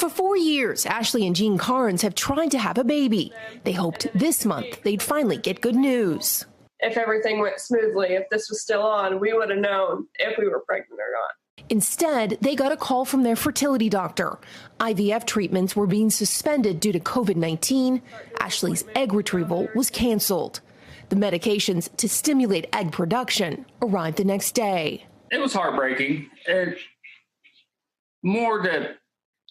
For 4 years, Ashley and Jean Carnes have tried to have a baby. They hoped this month they'd finally get good news. If everything went smoothly, if this was still on, we would have known if we were pregnant or not. Instead, they got a call from their fertility doctor. IVF treatments were being suspended due to COVID-19. Ashley's egg retrieval was canceled. The medications to stimulate egg production arrived the next day. It was heartbreaking. More to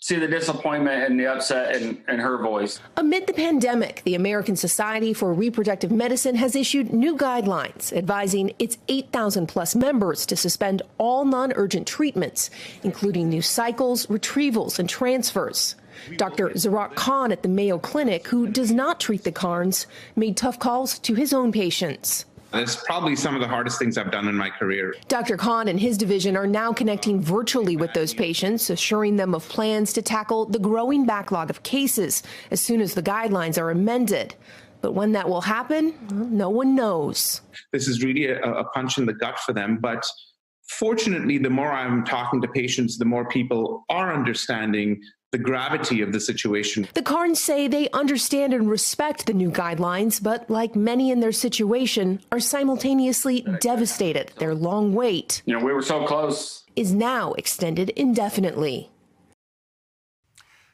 see the disappointment and the upset in her voice. Amid the pandemic, the American Society for Reproductive Medicine has issued new guidelines advising its 8,000 plus members to suspend all non-urgent treatments, including new cycles, retrievals, and transfers. Dr. Zarak Khan at the Mayo Clinic, who does not treat the Carnes, made tough calls to his own patients. It's probably some of the hardest things I've done in my career. Dr. Khan and his division are now connecting virtually with those patients, assuring them of plans to tackle the growing backlog of cases as soon as the guidelines are amended. But when that will happen, no one knows. This is really a punch in the gut for them. But fortunately, the more I'm talking to patients, the more people are understanding the gravity of the situation. The Carnes say they understand and respect the new guidelines, but like many in their situation, are simultaneously devastated. Their long wait, we were so close, is now extended indefinitely.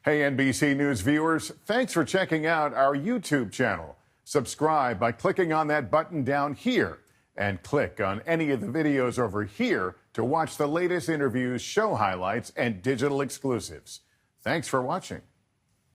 Hey, NBC News viewers, thanks for checking out our YouTube channel. Subscribe by clicking on that button down here and click on any of the videos over here to watch the latest interviews, show highlights, and digital exclusives. Thanks for watching.